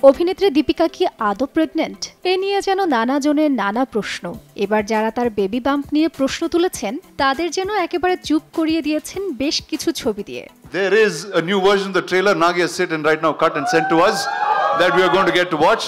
অভিনেত্রী দীপিকা কি আদৌ প্রেগন্যান্ট? এ নিয়ে যেন নানা জনের নানা প্রশ্ন। এবার যারা তার বেবি বাম্প নিয়ে প্রশ্ন তুলেছেন তাদের যেন একেবারে চুপ করিয়ে দিয়েছেন বেশ কিছু ছবি দিয়ে। There is a new version of the trailer Nagi has sit and right now cut and sent to us that we are going to get to watch.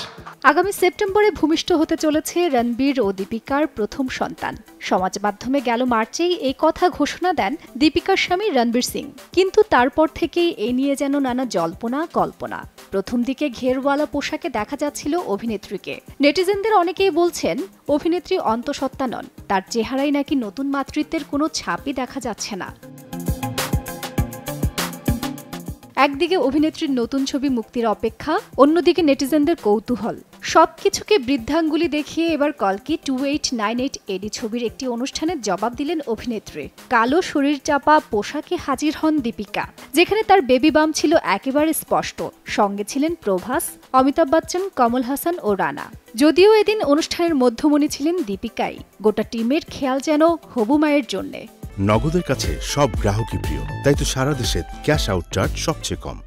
আগামী সেপ্টেম্বরে ভূমিষ্ঠ হতে চলেছে রণবীর ও দীপিকার প্রথম সন্তান। সমাজ মাধ্যমে গেল মার্চেই এই কথা ঘোষণা দেন দীপিকার স্বামী রণবীর সিং। কিন্তু তারপর থেকেই এই নিয়ে যেন নানা জল্পনা কল্পনা। প্রথম দিকে ঘেরওয়ালা পোশাকে দেখা যাচ্ছিল অভিনেত্রীকে। নেটিজেনদের অনেকেই বলছেন অভিনেত্রী অন্তঃসত্ত্বা নন, তার চেহারায় নাকি নতুন মাতৃত্বের কোনো ছাপই দেখা যাচ্ছে না। একদিকে অভিনেত্রীর নতুন ছবি মুক্তির অপেক্ষা, অন্যদিকে নেটিজেনদের কৌতূহল। সবকিছুকে বৃদ্ধাঙ্গুলি দেখিয়ে এবার কল্কি 2898 এডি ছবির একটি অনুষ্ঠানের জবাব দিলেন অভিনেত্রী। কালো শরীর চাপা পোশাকে হাজির হন দীপিকা, যেখানে তার বেবি বাম ছিল একেবারে স্পষ্ট। সঙ্গে ছিলেন প্রভাস, অমিতাভ বচ্চন, কমল হাসান ও রানা। যদিও এদিন অনুষ্ঠানের মধ্যমণি ছিলেন দীপিকাই, গোটা টিমের খেয়াল যেন হবু মায়ের জন্যে। নগদের কাছে সব গ্রাহকই প্রিয়, তাই তো সারা দেশে ক্যাশ আউট চার্জ সবচেয়ে কম।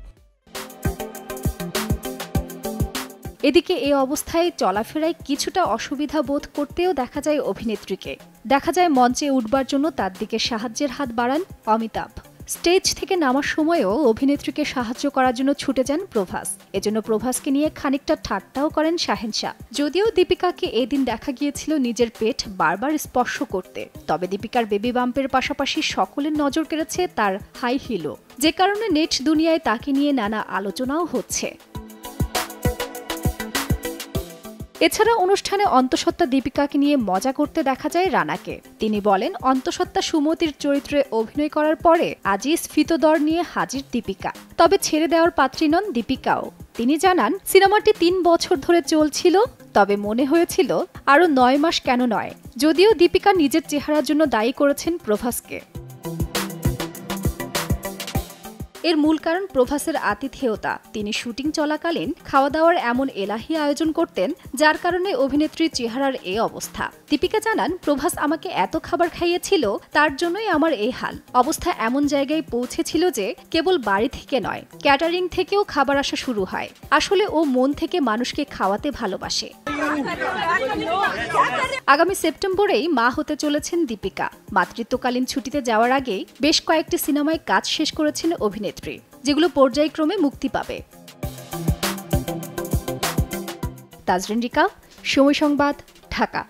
এদিকে এ অবস্থায় চলাফেরায় কিছুটা অসুবিধা বোধ করতেও দেখা যায় অভিনেত্রীকে। দেখা যায় মঞ্চে উঠবার জন্য তার দিকে সাহায্যের হাত বাড়ান অমিতাভ। স্টেজ থেকে নামার সময়ও অভিনেত্রীকে সাহায্য করার জন্য ছুটে যান প্রভাস। এজন্য প্রভাসকে নিয়ে খানিকটা ঠাট্টাও করেন শাহেনশা। যদিও দীপিকাকে এদিন দেখা গিয়েছিল নিজের পেট বারবার স্পর্শ করতে, তবে দীপিকার বেবি বাম্পের পাশাপাশি সকলের নজর কেড়েছে তার হাই হিলও, যে কারণে নেট দুনিয়ায় তাকে নিয়ে নানা আলোচনাও হচ্ছে। এছাড়া অনুষ্ঠানে অন্তঃসত্ত্বা দীপিকাকে নিয়ে মজা করতে দেখা যায় রানাকে। তিনি বলেন, অন্তঃসত্ত্বা সুমতির চরিত্রে অভিনয় করার পরে আজই স্ফীতদর নিয়ে হাজির দীপিকা। তবে ছেড়ে দেওয়ার পাত্রী নন দীপিকাও। তিনি জানান, সিনেমাটি 3 বছর ধরে চলছিল, তবে মনে হয়েছিল আরও 9 মাস কেন নয়। যদিও দীপিকা নিজের চেহারার জন্য দায়ী করেছেন প্রভাসকে। এর মূল কারণ প্রভাসের আতিথেয়তা। তিনি শুটিং চলাকালীন খাওয়া দাওয়ার এমন এলাহি আয়োজন করতেন, যার কারণে অভিনেত্রীর চেহারার এই অবস্থা। দীপিকা জানান, প্রভাস আমাকে এত খাবার খাইয়েছিল, তার জন্যই আমার এই হাল। অবস্থা এমন জায়গায় পৌঁছেছিল যে কেবল বাড়ি থেকে নয়, ক্যাটারিং থেকেও খাবার আসা শুরু হয়। আসলে ও মন থেকে মানুষকে খাওয়াতে ভালোবাসে। আগামী সেপ্টেম্বরেই মা হতে চলেছেন দীপিকা। মাতৃত্বকালীন ছুটিতে যাওয়ার আগেই বেশ কয়েকটি সিনেমায় কাজ শেষ করেছেন অভিনেত্রী, যেগুলো পর্যায়ক্রমে মুক্তি পাবে। তাজরিন রিকা, সময় সংবাদ, ঢাকা।